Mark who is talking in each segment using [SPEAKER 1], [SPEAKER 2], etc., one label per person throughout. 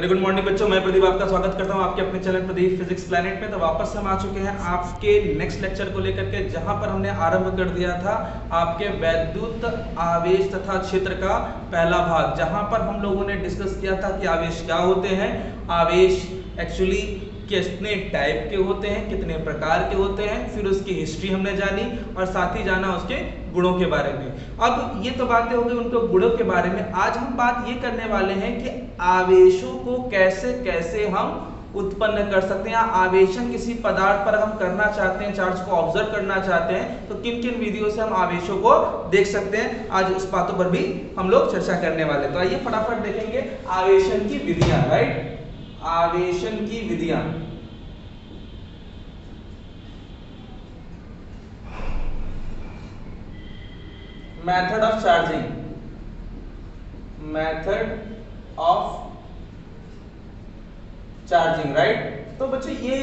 [SPEAKER 1] Very good morning बच्चों, मैं प्रदीप आपका स्वागत करता हूं आपके अपने चैनल प्रदीप फिजिक्स प्लैनेट में। तो वापस हम आ चुके हैं आपके नेक्स्ट लेक्चर को लेकर के, जहां पर हमने आरंभ कर दिया था आपके वैद्युत आवेश तथा क्षेत्र का पहला भाग, जहां पर हम लोगों ने डिस्कस किया था कि आवेश क्या होते हैं, आवेश एक्चुअली कितने टाइप के होते हैं, कितने प्रकार के होते हैं, फिर उसकी हिस्ट्री हमने जानी और साथ ही जाना उसके गुणों के बारे में। अब ये तो बातें हो गई उनके गुणों के बारे में। आज हम बात ये करने वाले हैं कि आवेशों को कैसे कैसे हम उत्पन्न कर सकते हैं, आवेशन किसी पदार्थ पर हम करना चाहते हैं, चार्ज को ऑब्जर्व करना चाहते हैं, तो किन किन विधियों से हम आवेशों को देख सकते हैं। आज उस बातों पर भी हम लोग चर्चा करने वाले। तो आइए फटाफट देखेंगे आवेशन की विधियां। राइट, आवेशन की विधियां। Method of charging, method of charging. Right, तो बच्चों ये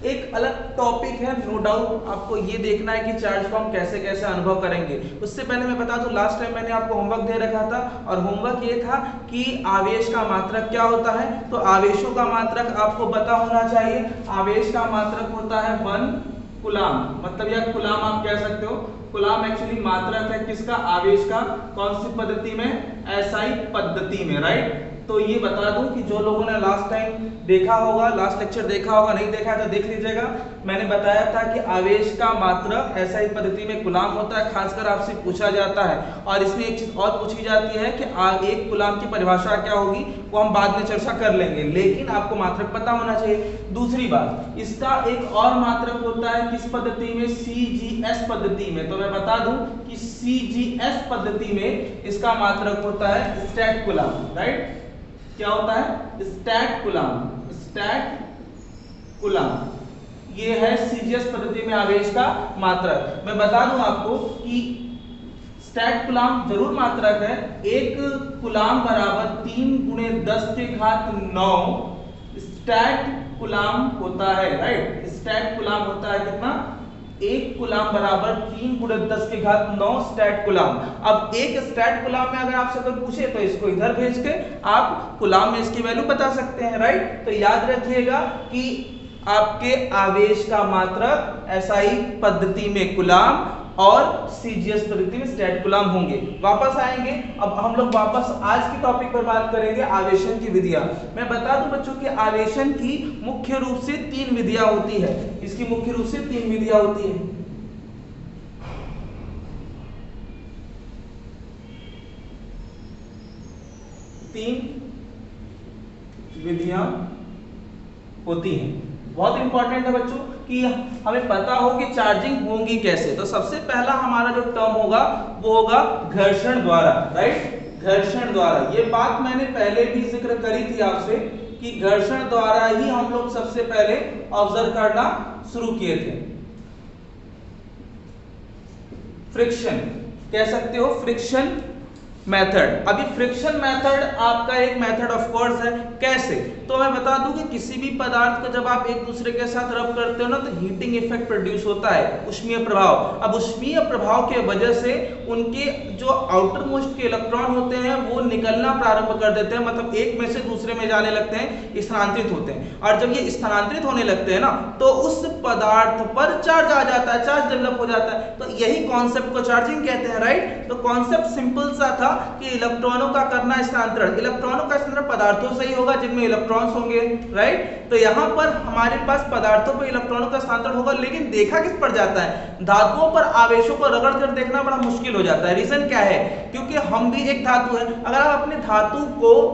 [SPEAKER 1] एक अलग टॉपिक है, नो डाउट। आपको ये देखना है कि चार्ज को हम कैसे कैसे अनुभव करेंगे। उससे पहले मैं बता दूं, लास्ट टाइम मैंने आपको होमवर्क दे रखा था और होमवर्क ये था कि आवेश का मात्रक क्या होता है। तो आवेशों का मात्रक आपको पता होना चाहिए। आवेश का मात्रक होता है 1 कूलाम, मतलब या कूलाम आप कह सकते हो। कूलाम एक्चुअली मात्रक है किसका, आवेश का। कौन सी पद्धति में, एसआई पद्धति में। राइट, तो ये बता दूं कि जो लोगों ने लास्ट टाइम देखा होगा, लास्ट लेक्चर देखा होगा, नहीं देखा है तो देख लीजिएगा। मैंने बताया था कि आवेश का मात्रक एसआई पद्धति में कूलाम होता है, खासकर आपसे पूछा जाता है। और इसमें एक चीज और पूछी जाती है कि एक कूलाम की परिभाषा क्या होगी, वो हम बाद में चर्चा कर लेंगे, लेकिन आपको मात्रक पता होना चाहिए। दूसरी बात, इसका एक और मात्रक होता है किस पद्धति में, सीजीएस पद्धति में। तो मैं बता दूं कि सीजीएस पद्धति में इसका मात्रक होता है स्टैट कूलाम। राइट, क्या होता है, स्टैट कूलाम। स्टैट कूलाम ये है सीजीएस पद्धति में आवेश का मात्रक। मैं बता दूं आपको कि स्टैट कूलाम जरूर मात्रक है। 1 कूलाम बराबर 3 × 10⁹ स्टैट कूलाम होता है। राइट, स्टैट कूलाम होता है कितना, 1 कूलाम बराबर 3 × 10⁹ स्टैट कूलाम। अब एक स्टैट कूलाम में अगर आपसे कोई पूछे तो इसको इधर भेज के आप कूलाम में इसकी वैल्यू बता सकते हैं। राइट, तो याद रखिएगा कि आपके आवेश का मात्रक एसआई पद्धति में कूलाम और सीजीएस पद्धति में स्टैट कूलाम होंगे। वापस आएंगे, अब हम लोग वापस आज की टॉपिक पर बात करेंगे आवेशन की विधियां। मैं बता दूं बच्चों कि आवेशन की मुख्य रूप से 3 विधियां होती है। इसकी मुख्य रूप से 3 विधियां होती है। तीन विधियां होती हैं। बहुत इंपॉर्टेंट है बच्चों कि हमें पता हो कि चार्जिंग होगी कैसे। तो सबसे पहला हमारा जो टर्म होगा वो होगा घर्षण द्वारा। राइट, घर्षण द्वारा। ये बात मैंने पहले भी जिक्र करी थी आपसे कि घर्षण द्वारा ही हम लोग सबसे पहले ऑब्जर्व करना शुरू किए थे। फ्रिक्शन कह सकते हो, फ्रिक्शन मेथड। अभी फ्रिक्शन मेथड आपका एक मेथड ऑफ कोर्स है। कैसे, तो मैं बता दूं कि किसी भी पदार्थ को जब आप एक दूसरे के साथ रब करते हो ना, तो हीटिंग इफेक्ट प्रोड्यूस होता है, उष्मीय प्रभाव। अब उष्मीय प्रभाव के वजह से उनके जो आउटर मोस्ट के इलेक्ट्रॉन होते हैं वो निकलना प्रारंभ कर देते हैं, मतलब एक में से दूसरे में जाने लगते हैं, स्थानांतरित होते हैं। और जब ये स्थानांतरित होने लगते हैं ना, तो उस पदार्थ पर चार्ज आ जाता है, चार्ज डेवलप हो जाता है। तो यही कॉन्सेप्ट को चार्जिंग कहते हैं। राइट, तो कॉन्सेप्ट सिंपल सा था कि इलेक्ट्रॉनों का करना स्थानांतरण। इलेक्ट्रॉनों का स्थानांतरण पदार्थों से ही होगा जिनमें इलेक्ट्रॉन्स होंगे। राइट, तो यहां पर हमारे पास पदार्थों पर इलेक्ट्रॉनों का स्थानांतरण होगा, लेकिन देखा किस पर जाता है, धातुओं पर आवेशों को रगड़ कर देखना बड़ा मुश्किल हो जाता है। रीजन क्या है, क्योंकि हम भी एक धातु है। अगर आप अपने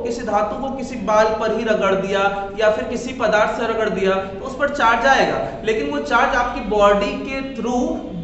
[SPEAKER 1] किसी धातु को किसी बाल पर ही रगड़ दिया या फिर किसी पदार्थ से रगड़ दिया तो उस पर चार्ज आएगा, लेकिन वो चार्ज आपकी बॉडी के थ्रू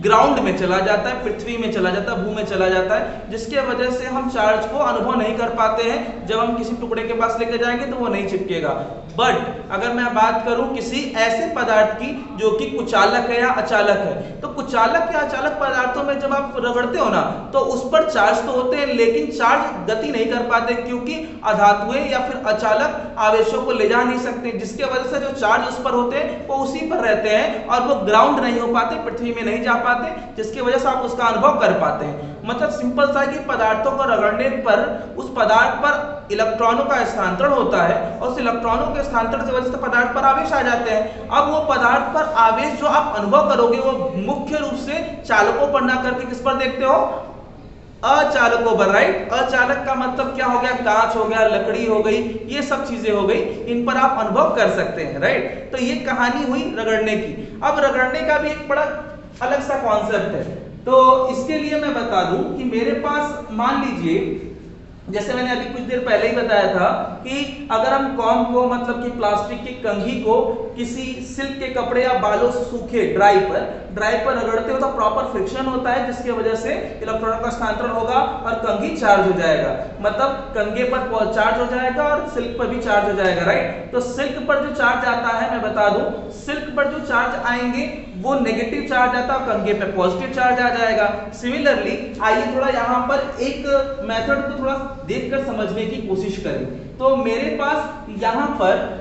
[SPEAKER 1] ग्राउंड में चला जाता है, पृथ्वी में चला जाता है, भू में चला जाता है, जिसके वजह से हम चार्ज को अनुभव नहीं कर पाते हैं। जब हम किसी टुकड़े के पास लेकर जाएंगे तो वो नहीं चिपकेगा। बट अगर मैं बात करूं किसी ऐसे पदार्थ की जो कि कुचालक है या अचालक है, तो कुचालक या अचालक पदार्थों में जब आप रगड़ते हो ना, तो उस पर चार्ज तो होते हैं, लेकिन चार्ज गति नहीं कर पाते, क्योंकि अधातुएं या फिर अचालक आवेशों को ले जा नहीं सकते, जिसके वजह से जो चार्ज उस पर होते हैं वो उसी पर रहते हैं और वो ग्राउंड नहीं हो पाते, पृथ्वी में नहीं जा पाते, जिसकी वजह से आप उसका अनुभव कर पाते हैं। मतलब सिंपल सा है कि पदार्थों को रगड़ने पर उस पदार्थ पर इलेक्ट्रॉनों का स्थानांतरण होता है और उस इलेक्ट्रॉनों के स्थानांतरण की वजह से पदार्थ पर आवेश आ जाते हैं। अब वो पदार्थ पर आवेश जो आप अनुभव करोगे वो मुख्य रूप से चालकों पर ना करके किस पर देखते हो, अचालकों पर, राइट। अचालक का मतलब क्या हो गया, कांच हो गया, लकड़ी हो गई, ये सब चीजें हो गई, इन पर आप अनुभव कर सकते हैं, राइट। तो ये कहानी हुई रगड़ने की। अब रगड़ने का भी एक बड़ा अलग सा कॉन्सेप्ट है, तो इसके लिए मैं बता दूं कि मेरे पास मान लीजिए जैसे मैंने अभी कुछ देर पहले ही बताया था कि अगर हम कॉम को मतलब कि प्लास्टिक की कंघी को किसी सिल्क के कपड़े या बालों से सूखे ड्राई पर रगड़ते हो तो प्रॉपर फ्रिक्शन होता है जिसकी वजह से इलेक्ट्रॉनों का स्थानांतरण होगा और कंघी चार्ज हो जाएगा, मतलब कंघे पर चार्ज हो जाएगा और सिल्क पर भी चार्ज हो जाएगा, राइट। तो सिल्क पर जो चार्ज आता है मैं बता दूं, सिल्क पर जो चार्ज आएंगे वो नेगेटिव चार्ज आता है, कंघे पे पॉजिटिव चार्ज आ जाएगा। सिमिलरली आइए थोड़ा यहाँ पर एक मेथड को थोड़ा देखकर समझने की कोशिश करें। तो मेरे पास यहाँ पर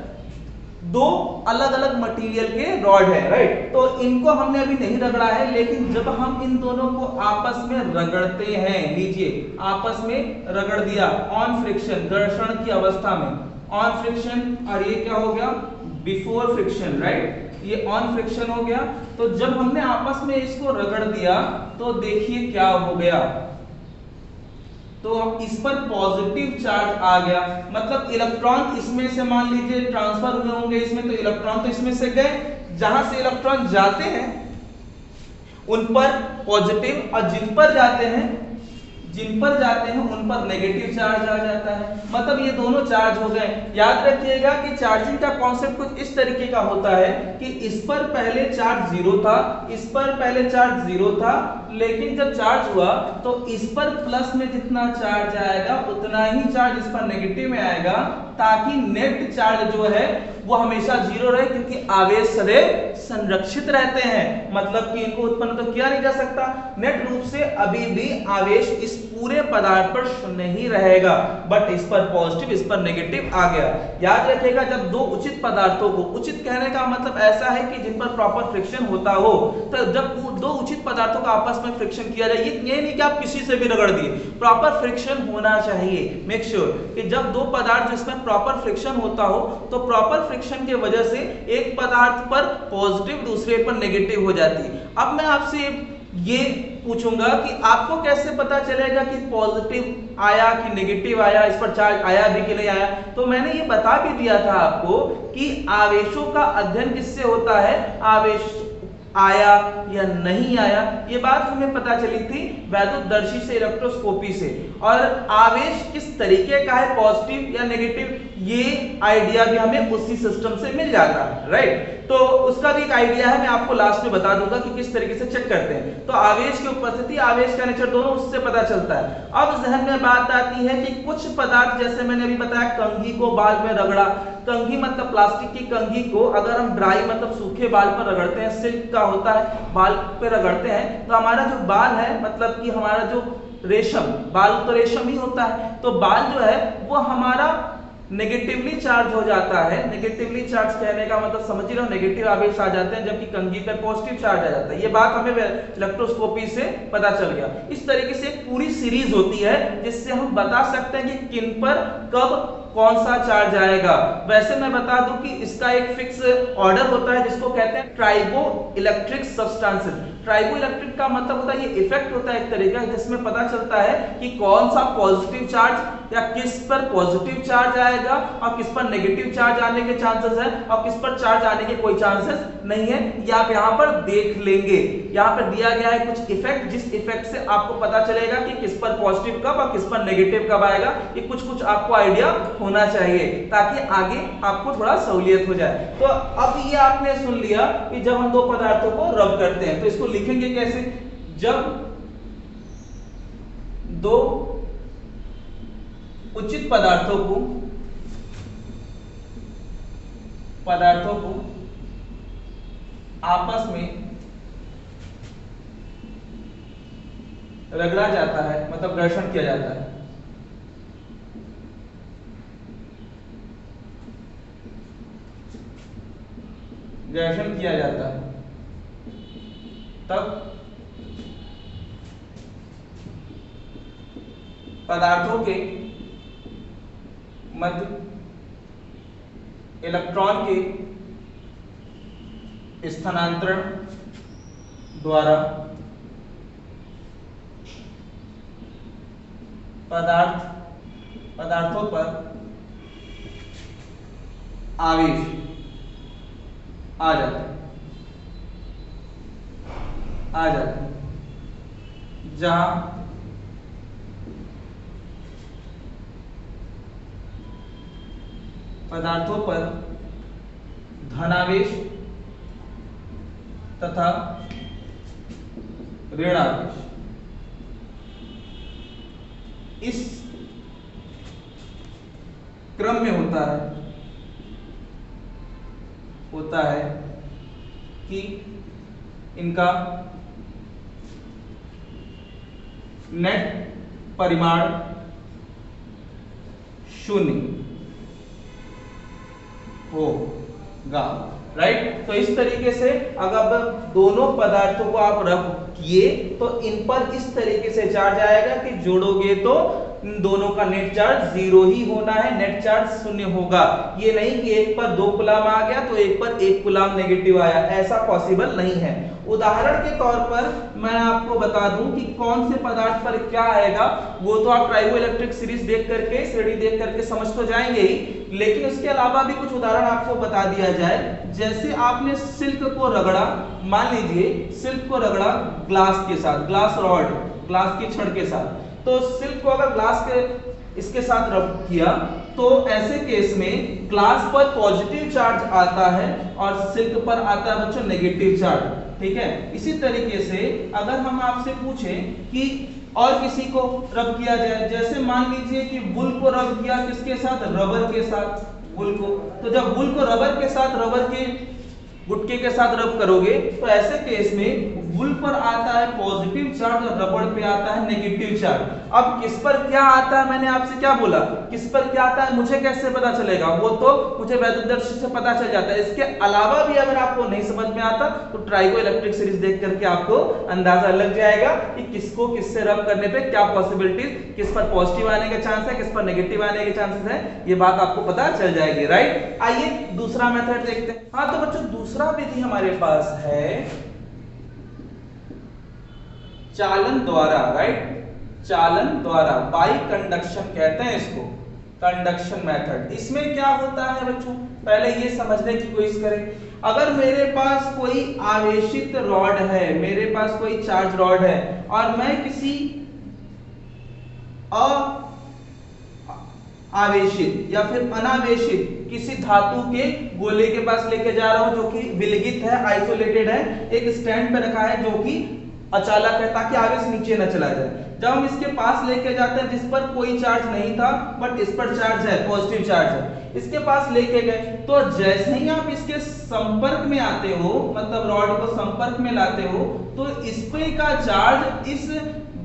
[SPEAKER 1] दो अलग अलग मटेरियल के रॉड है, राइट। तो इनको हमने अभी नहीं रगड़ा है, लेकिन जब हम इन दोनों को आपस में रगड़ते हैं, लीजिए आपस में रगड़ दिया ऑन फ्रिक्शन, घर्षण की अवस्था में ऑन फ्रिक्शन, और ये क्या हो गया, बिफोर फ्रिक्शन, राइट। ये ऑन फ्रिक्शन हो गया। तो जब हमने आपस में इसको रगड़ दिया तो देखिए क्या हो गया, तो इस पर पॉजिटिव चार्ज आ गया, मतलब इलेक्ट्रॉन इसमें से मान लीजिए ट्रांसफर हुए होंगे इसमें, तो इलेक्ट्रॉन तो इसमें से गए, जहां से इलेक्ट्रॉन जाते हैं उन पर पॉजिटिव और जिन पर जाते हैं उन पर नेगेटिव चार्ज आ जाता है, मतलब ये दोनों चार्ज हो गए। याद रखिएगा कि चार्जिंग का कॉन्सेप्ट कुछ इस तरीके का होता है कि इस पर पहले चार्ज जीरो था, इस पर पहले चार्ज जीरो था, लेकिन जब चार्ज हुआ तो इस पर प्लस में जितना चार्ज आएगा उतना ही चार्ज इस पर नेगेटिव में आएगा, ताकि नेट चार्ज जो है वो हमेशा जीरो रहे, क्योंकि आवेश सदैव संरक्षित रहते हैं, मतलब कि इनको उत्पन्न तो किया नहीं जा सकता। नेट रूप से अभी भी आवेश इस पूरे पदार्थ पर शून्य ही रहेगा, बट इस पर पॉजिटिव इस पर नेगेटिव आ गया। याद रखिएगा जब दो उचित पदार्थों को, उचित कहने का मतलब ऐसा है कि जिन पर प्रॉपर फ्रिक्शन होता हो, तो जब दो उचित पदार्थों का आपस में फ्रिक्शन किया जाए, ये नहीं कि आप किसी से भी रगड़ दिए, प्रॉपर फ्रिक्शन होना चाहिए। मेक श्योर कि जब दो पदार्थ जिसमें प्रॉपर फ्रिक्शन होता हो तो प्रॉपर फ्रिक्शन की वजह से एक पदार्थ पर पॉजिटिव दूसरे पर नेगेटिव हो जाती है। अब मैं आपसे ये पूछूंगा कि आपको कैसे पता चलेगा कि पॉजिटिव आया कि नेगेटिव आया, इस पर चार्ज आया भी कि नहीं आया। तो मैंने ये बता भी दिया था आपको कि आवेशों का अध्ययन किससे होता है, आवेश आया या नहीं आया, ये बात हमें पता चली थी वैद्युतदर्शी से, इलेक्ट्रोस्कोपी से। और आवेश किस तरीके का है, पॉजिटिव या नेगेटिव, ये आइडिया भी हमें उसी सिस्टम से मिल जाता है, राइट। तो उसका भी एक आइडिया है, मैं आपको लास्ट में बता दूंगा कि किस तरीके से चेक करते हैं। तो आवेश की उपस्थिति, आवेश का नेचर, दोनों उससे पता चलता है। अब जहन में बात आती है कि कुछ पदार्थ, जैसे मैंने अभी बताया कंघी को बाल में रगड़ा, कंघी मतलब प्लास्टिक की कंघी को अगर हम ड्राई मतलब सूखे बाल पर रगड़ते हैं, सिल्क का होता है, बाल पे रगड़ते हैं, तो हमारा जो बाल है, मतलब कि हमारा जो रेशम, बाल तो रेशम ही होता है, तो बाल जो है वो हमारा नेगेटिवली चार्ज हो जाता है। नेगेटिवली चार्ज कहने का मतलब समझ ही रहो, नेगेटिव आवेश आ जाते हैं, जबकि कंघी पर पॉजिटिव चार्ज आ जाता है। ये बात हमें इलेक्ट्रोस्कोपी से पता चल गया। इस तरीके से एक पूरी सीरीज होती है जिससे हम बता सकते हैं कि किन पर कब कौन सा चार्ज आएगा। वैसे मैं बता दूं कि इसका एक फिक्स ऑर्डर होता है जिसको कहते हैं tribo electric substances. Tribo electric का मतलब होता है, ये इफेक्ट होता है एक तरीका जिसमें पता चलता है कि कौन सा पॉजिटिव चार्ज या किस पर पॉजिटिव चार्ज आएगा और किस पर नेगेटिव चार्ज आने के चांसेस है और किस पर चार्ज आने के कोई चांसेस नहीं है। ये आप यहाँ पर देख लेंगे, यहाँ पर दिया गया है कुछ इफेक्ट, जिस इफेक्ट से आपको पता चलेगा कि किस पर पॉजिटिव कब और किस पर नेगेटिव कब आएगा। ये कुछ आपको आइडिया होना चाहिए ताकि आगे आपको थोड़ा सहूलियत हो जाए। तो अब ये आपने सुन लिया कि जब हम दो पदार्थों को रब करते हैं तो इसको लिखेंगे कैसे। जब दो उचित पदार्थों को आपस में रगड़ा जाता है, मतलब घर्षण किया जाता है, घर्षण किया जाता है, तब पदार्थों के मध्य इलेक्ट्रॉन के स्थानांतरण द्वारा पदार्थों पर आवेश आ जाते हैं जहां पदार्थों पर धनावेश तथा ऋणावेश इस क्रम में होता है कि इनका नेट परिमाण शून्य होगा, राइट। तो इस तरीके से अगर दोनों पदार्थों को आप रख किए तो इन पर इस तरीके से चार्ज आएगा कि जोड़ोगे तो इन दोनों का नेट चार्ज 0 ही होना है, नेट चार्ज 0 होगा। ये नहीं कि एक पर 2 कूलम आ गया तो एक पर 1 कूलम नेगेटिव आया, ऐसा पॉसिबल नहीं है। उदाहरण के तौर पर मैं आपको बता दूं कि कौन से पदार्थ पर क्या आएगा, वो तो आप ट्राइगोइलेक्ट्रिक सीरीज देख करके, श्रेणी देख करके समझ तो जाएंगे ही, लेकिन उसके अलावा भी कुछ उदाहरण आपको बता दिया जाए। जैसे आपने सिल्क को रगड़ा, मान लीजिए सिल्क को रगड़ा ग्लास के साथ, ग्लास रॉड, ग्लास की छड़ के साथ, तो सिल्क को अगर ग्लास के इसके साथ रब किया तो ऐसे केस में ग्लास पर पॉजिटिव चार्ज आता है और सिल्क पर आता है बच्चों नेगेटिव चार्ज, ठीक है। इसी तरीके से अगर हम आपसे पूछें कि और किसी को रब किया जाए, जैसे मान लीजिए कि वुल को रब किया किसके साथ, रबर के साथ, वुल को, तो जब वुल को रबर के साथ, रबर के गुटके के साथ रब करोगे तो ऐसे केस में वुल पर आता है पॉजिटिव चार्ज और रबर पे आता है नेगेटिव चार्ज। अब किस पर क्या आता है, मैंने आपसे क्या बोला, किस पर क्या आता है मुझे कैसे पता चलेगा, वो तो मुझे वैद्युतदर्शी से पता चल जाता है। इसके अलावा भी अगर आपको नहीं समझ में आता तो ट्राइगोइलेक्ट्रिक सीरीज देख करके आपको अंदाजा लग जाएगा कि किसको किससे रब करने पे क्या पॉसिबिलिटीज, किस पर पॉजिटिव आने का चांस है, किस पर नेगेटिव आने के चांसेस है, ये बात आपको पता चल जाएगी, राइट। आइए दूसरा मेथड देखते हैं। हाँ तो बच्चों दूसरा विधि हमारे पास है चालन द्वारा, राइट, चालन द्वारा, बाई कंडक्शन कहते हैं इसको, कंडक्शन मेथड। इसमें क्या होता है बच्चों, पहले ये समझने की कोशिश करें। अगर मेरे पास कोई आवेशित रॉड है, मेरे पास कोई चार्ज रॉड है और मैं किसी आवेशित या फिर अनावेशित किसी धातु के गोले के पास लेके जा रहा हूं जो कि विलगित है, आइसोलेटेड है, एक स्टैंड पे रखा है जो कि अचालक है ताकि आवेश नीचे न चला जाए। जब हम इसके पास लेके जाते हैं जिस पर कोई चार्ज नहीं था बट इस पर चार्ज है, पॉजिटिव चार्ज है, इसके पास लेके गए तो जैसे ही आप इसके संपर्क में आते हो, मतलब रॉड को संपर्क में लाते हो, तो इस पे का चार्ज इस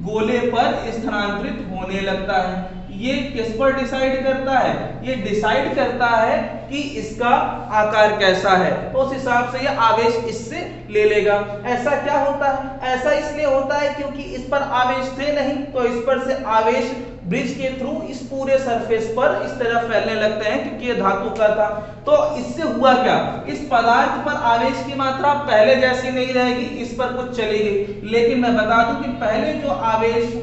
[SPEAKER 1] गोले पर स्थानांतरित होने लगता है। ये किस पर डिसाइड करता है, ये डिसाइड करता है कि इसका आकार कैसा है, तो उस हिसाब से ये आवेश इससे ले लेगा। ऐसा क्या होता है, ऐसा इसलिए होता है क्योंकि इस पर आवेश थे नहीं, तो इस पर से आवेश ब्रिज के थ्रू इस पूरे सरफेस पर इस तरह फैलने लगते हैं क्योंकि ये धातु का था। तो इससे हुआ क्या, इस पदार्थ पर आवेश की मात्रा पहले जैसी नहीं रहेगी, इस पर कुछ चलेगी। लेकिन मैं बता दूं कि पहले जो आवेश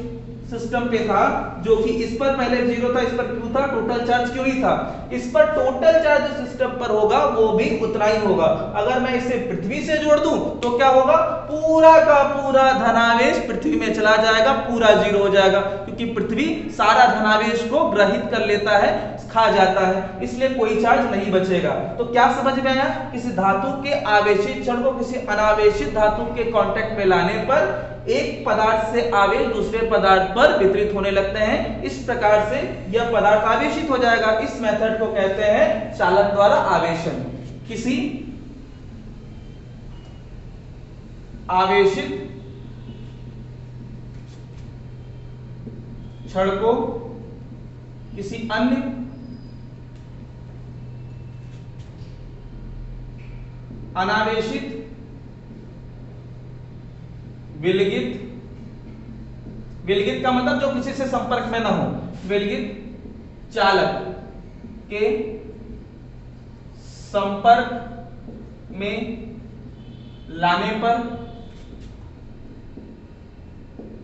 [SPEAKER 1] सिस्टम पे था जो कि इस पर पहले 0 था, इस पर Q था, टोटल चार्ज Q ही था, इस पर टोटल चार्ज सिस्टम पर होगा वो भी उतना ही होगा। अगर मैं इसे पृथ्वी से जोड़ दूं तो क्या होगा, पूरा का पूरा धनावेश पृथ्वी में चला जाएगा, पूरा 0 हो जाएगा क्योंकि पृथ्वी सारा धनावेश को ग्रहित कर लेता है, खा जाता है, इसलिए कोई चार्ज नहीं बचेगा। तो क्या समझ में आया, किसी धातु के आवेशित क्षण को किसी अनावेशित धातु के कांटेक्ट में लाने पर एक पदार्थ से आवेश दूसरे पदार्थ पर वितरित होने लगते हैं। इस प्रकार से यह पदार्थ आवेशित हो जाएगा। इस मेथड को कहते हैं चालन द्वारा आवेशन। किसी आवेशित क्षण को किसी अन्य अनावेशित विलगित विलगित का मतलब जो किसी से संपर्क में ना हो, विलगित चालक के संपर्क में लाने पर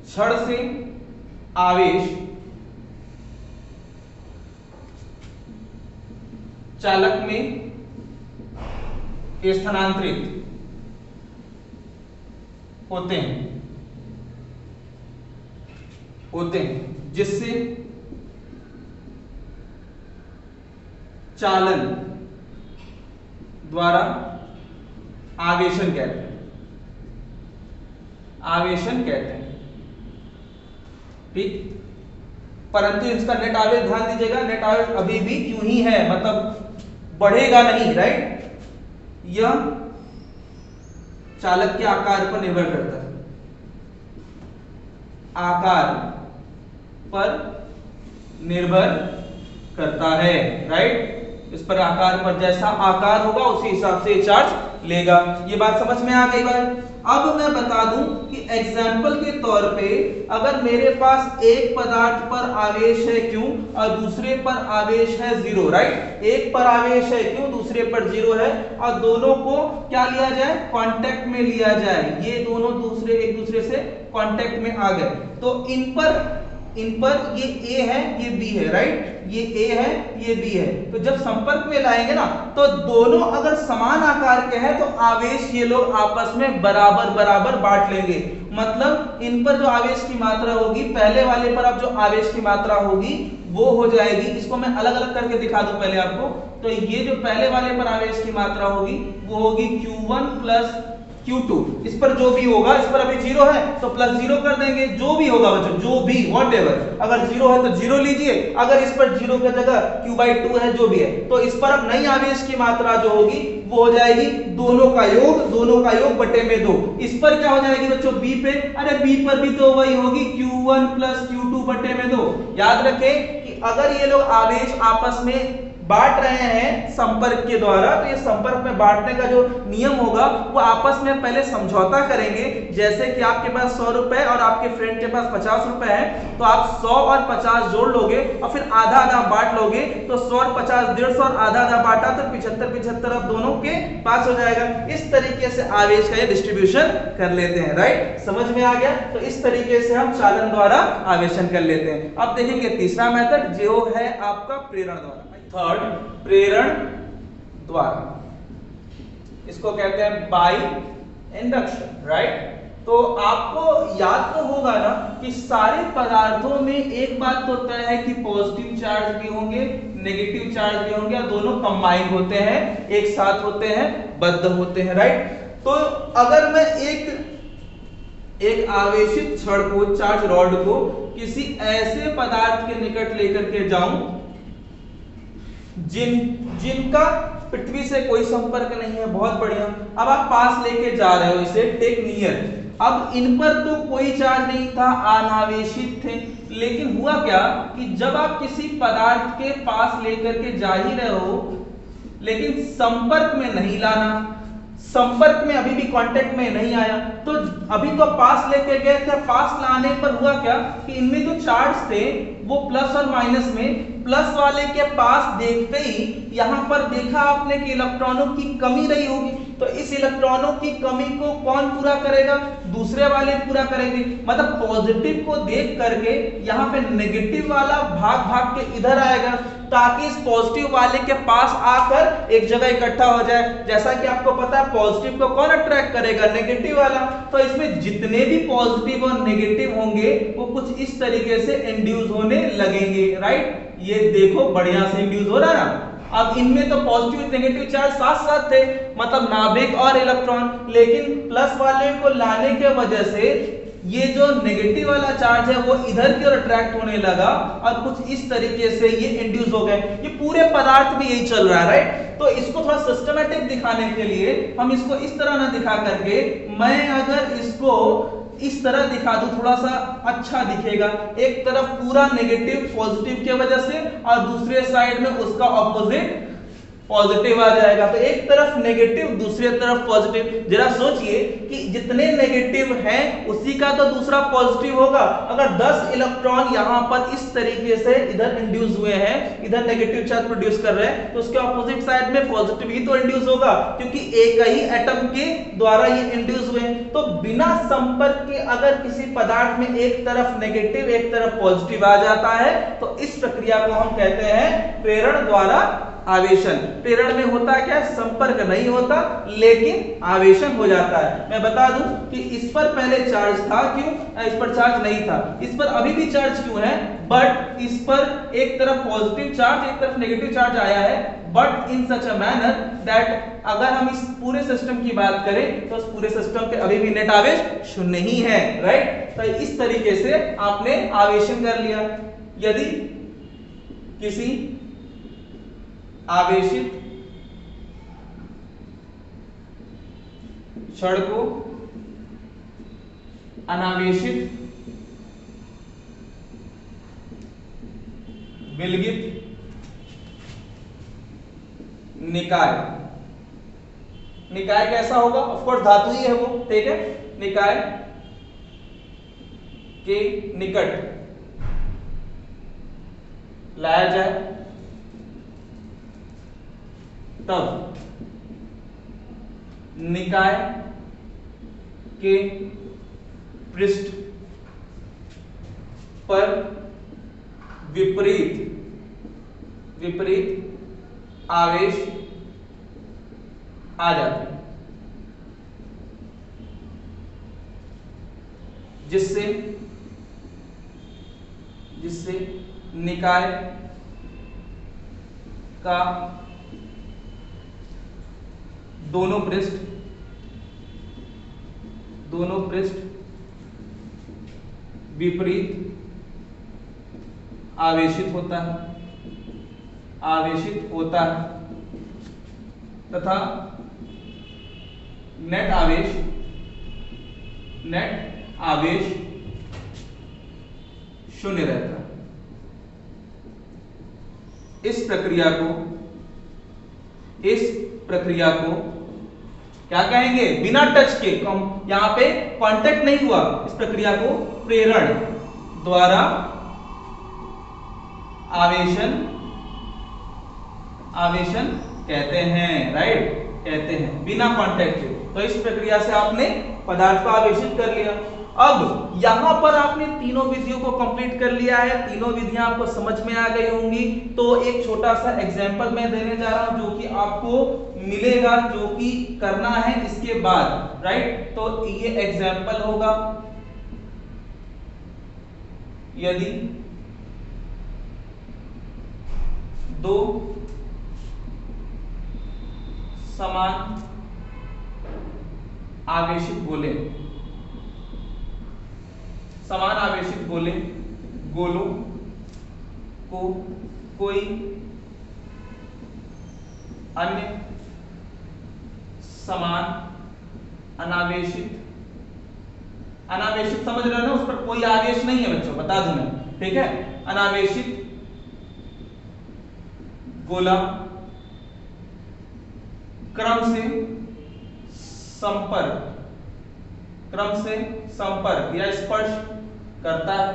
[SPEAKER 1] क्षण से आवेश चालक में स्थानांतरित होते हैं जिससे चालन द्वारा आवेशन कहते हैं, ठीक। परंतु इसका नेट आवेश ध्यान दीजिएगा, नेट आवेश अभी भी क्यों ही है, मतलब बढ़ेगा नहीं, राइट। यह चालक के आकार पर निर्भर करता है, आकार पर निर्भर करता है, राइट। इस पर आकार पर जैसा आकार होगा उसी हिसाब से चार्ज लेगा। ये बात समझ में आ गई भाई। अब मैं बता दूं कि एग्जाम्पल के तौर पे अगर मेरे पास एक पदार्थ पर आवेश है Q और दूसरे पर आवेश है 0, राइट। एक पर आवेश है Q, दूसरे पर 0 है और दोनों को क्या लिया जाए, कांटेक्ट में लिया जाए। ये दोनों एक दूसरे से कांटेक्ट में आ गए तो इन पर ये A है, ये B है, राइट। ये A है, ये B है। तो जब संपर्क में लाएंगे ना तो दोनों अगर समान आकार के हैं तो आवेश ये लोग आपस में बराबर बांट लेंगे। मतलब इन पर जो आवेश की मात्रा होगी, पहले वाले पर अब जो आवेश की मात्रा होगी वो हो जाएगी, इसको मैं अलग अलग करके दिखा दूं पहले आपको। तो ये जो पहले वाले पर आवेश की मात्रा होगी वो होगी Q1 प्लस Q2। इस पर जो भी होगा, इस पर अभी 0 है तो प्लस 0 कर देंगे, जो भी होगा बच्चों, जो भी व्हाटएवर, अगर 0 है तो 0 लीजिए, अगर इस पर 0 की जगह Q/2 है, जो भी है, तो इस पर अब नई आवेश की मात्रा जो होगी वो हो जाएगी दोनों का योग बटे में 2। इस पर क्या हो जाएगी बच्चों, B पे, अरे B पर भी तो वही होगी Q1 प्लस Q2 बटे में 2। याद रखें कि अगर ये लोग आवेश आपस में बांट रहे हैं संपर्क के द्वारा, तो ये संपर्क में बांटने का जो नियम होगा वो आपस में पहले समझौता करेंगे। जैसे कि आपके पास 100 रुपए और आपके फ्रेंड के पास 50 रुपए है, तो आप 100 और 50 जोड़ लोगे और फिर आधा आधा बांट लोगे। तो 100 और 50 150 और आधा आधा बांटा तो 75 अब दोनों के पास हो जाएगा। इस तरीके से आवेश का ये डिस्ट्रीब्यूशन कर लेते हैं, राइट। समझ में आ गया। तो इस तरीके से हम चालन द्वारा आवेशन कर लेते हैं। अब देखेंगे तीसरा मेथड जो है आपका प्रेरण द्वारा। थर्ड, प्रेरण द्वारा, इसको कहते हैं बाय इंडक्शन, राइट। तो आपको याद तो होगा ना कि सारे पदार्थों में एक बात तो तय है कि पॉजिटिव चार्ज भी होंगे, नेगेटिव चार्ज भी होंगे और दोनों कंबाइन होते हैं, एक साथ होते हैं, बद्ध होते हैं, राइट। तो अगर मैं एक आवेशित छड़ को, चार्ज रॉड को किसी ऐसे पदार्थ के निकट लेकर के जाऊं जिनका पृथ्वी से कोई संपर्क नहीं है, बहुत बढ़िया। अब आप पास लेके जा रहे हो इसे, टेक नियर। अब इन पर तो कोई चार्ज नहीं था, अनावेशित थे, लेकिन हुआ क्या कि जब आप किसी पदार्थ के पास लेकर के जा ही रहे हो लेकिन संपर्क में नहीं लाना, संपर्क में अभी भी कांटेक्ट में नहीं आया, तो अभी तो पास लेके गए थे, पास लाने पर हुआ क्या कि इनमें जो चार्ज थे वो प्लस और माइनस में, प्लस वाले के पास देखते ही यहां पर देखा आपने कि इलेक्ट्रॉनों की कमी रही होगी। तो इस इलेक्ट्रॉनों की कमी को कौन पूरा करेगा, दूसरे वाले पूरा करेंगे। मतलब पॉजिटिव को देख करके यहां पे नेगेटिव वाला भाग के इधर आएगा ताकि इस पॉजिटिव वाले के पास आकर एक जगह इकट्ठा हो जाए। जैसा कि आपको पता है पॉजिटिव को कौन अट्रैक्ट करेगा, नेगेटिव वाला। तो इसमें जितने भी पॉजिटिव और नेगेटिव होंगे वो कुछ इस तरीके से इंड्यूस होने लगेंगे, राइट। ये देखो बढ़िया से इंड्यूस हो रहा है ना। अब इनमें तो पॉजिटिव नेगेटिव चार्ज साथ साथ थे, मतलब नाभिक और इलेक्ट्रॉन, लेकिन प्लस वाले को लाने के वजह से ये जो नेगेटिव वाला चार्ज है वो इधर की ओर अट्रैक्ट होने लगा और कुछ इस तरीके से ये इंड्यूस हो गए। ये पूरे पदार्थ में यही चल रहा है, राइट। तो इसको थोड़ा सिस्टमैटिक दिखाने के लिए हम इसको इस तरह ना दिखा करके, मैं अगर इसको इस तरह दिखा दूं थोड़ा सा अच्छा दिखेगा। एक तरफ पूरा नेगेटिव पॉजिटिव की वजह से और दूसरे साइड में उसका ऑपोजिट पॉजिटिव आ जाएगा। तो एक तरफ नेगेटिव, दूसरी तरफ पॉजिटिव। जरा सोचिए कि जितने नेगेटिव हैं उसी उसी का तो दूसरा पॉजिटिव होगा। अगर 10 इलेक्ट्रॉन यहां पर इस तरीके से इधर इंड्यूस हुए हैं, इधर नेगेटिव चार्ज प्रोड्यूस कर रहे हैं, तो उसके ऑपोजिट साइड में पॉजिटिव ही तो इंड्यूस होगा, क्योंकि एक ही एटम के द्वारा ये इंड्यूस हुए। तो बिना संपर्क के अगर किसी पदार्थ में एक तरफ नेगेटिव एक तरफ पॉजिटिव आ जाता है तो इस प्रक्रिया को हम कहते हैं प्रेरण द्वारा आवेशन। प्रेरण में होता है क्या, संपर्क नहीं होता लेकिन आवेशन हो जाता है। मैं बता दूं कि इस पर पहले चार्ज था, क्यों, इस पर चार्ज नहीं था, इस पर अभी भी चार्ज क्यों है, बट इस पर एक तरफ पॉजिटिव चार्ज एक तरफ नेगेटिव चार्ज आया है, but in such a manner that अगर हम इस पूरे सिस्टम की बात करें तो इस पूरे सिस्टम पे अभी भी नेट आवेश शून्य ही है, राइट। तो इस तरीके से आपने आवेशन कर लिया। यदि किसी आवेशित क्षण को अनावेशित विलगित निकाय, निकाय कैसा होगा, ऑफ कोर्स धातु ही है वो, ठीक है, निकाय के निकट लाया जाए तब निकाय के पृष्ठ पर विपरीत आवेश आ जाते हैं, जिससे निकाय का दोनों पृष्ठ विपरीत आवेशित होता है तथा नेट आवेश शून्य रहता है। इस प्रक्रिया को क्या कहेंगे, बिना टच के, यहां पे कांटेक्ट नहीं हुआ, इस प्रक्रिया को प्रेरण द्वारा आवेशन कहते हैं, राइट, कहते हैं, बिना कांटेक्ट के। तो इस प्रक्रिया से आपने पदार्थ को आवेशित कर लिया। अब यहां पर आपने तीनों विधियों को कंप्लीट कर लिया है, तीनों विधियां आपको समझ में आ गई होंगी। तो एक छोटा सा एग्जांपल मैं देने जा रहा हूं जो कि आपको मिलेगा, जो कि करना है इसके बाद, राइट। तो ये एग्जांपल होगा, यदि दो समान आवेशित गोलों को कोई अन्य समान अनावेशित समझ रहे हो ना, उस पर कोई आवेश नहीं है बच्चों, बता दूं मैं, ठीक है। अनावेशित गोला क्रम से संपर्क या स्पर्श करता है,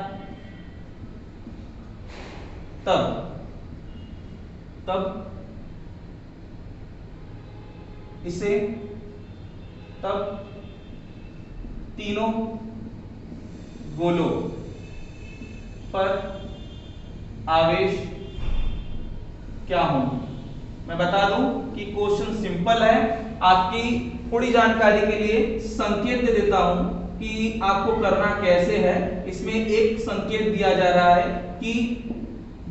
[SPEAKER 1] तब तीनों गोलों पर आवेश क्या होंगे। मैं बता दूं कि क्वेश्चन सिंपल है, आपकी थोड़ी जानकारी के लिए संकेत दे देता हूं कि आपको करना कैसे है। इसमें एक संकेत दिया जा रहा है कि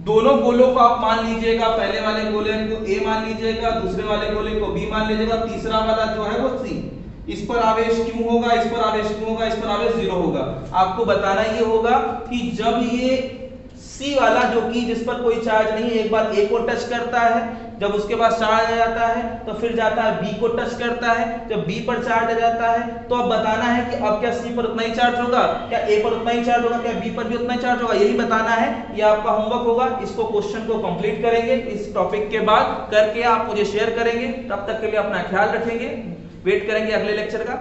[SPEAKER 1] दोनों गोलों को आप मान लीजिएगा, पहले वाले गोले को ए मान लीजिएगा, दूसरे वाले गोले को बी मान लीजिएगा, तीसरा वाला जो है वो सी। इस पर आवेश क्यों होगा, इस पर आवेश क्यों होगा, इस पर आवेश 0 होगा। आपको बताना ये होगा कि जब ये सी वाला जो कि जिस पर कोई चार्ज नहीं है, एक बार ए को टच करता है, जब उसके बाद चार्ज आ जाता है तो फिर जाता है बी को टच करता है, जब बी पर चार्ज आ जाता है तो अब बताना है कि अब क्या सी पर उतना ही चार्ज होगा, क्या ए पर उतना ही चार्ज होगा, क्या बी पर भी उतना ही चार्ज होगा, यही बताना है। ये आपका होमवर्क होगा, इसको क्वेश्चन को कंप्लीट करेंगे, इस टॉपिक के बाद करके आप मुझे शेयर करेंगे। तब तक के लिए अपना ख्याल रखेंगे, वेट करेंगे अगले लेक्चर का।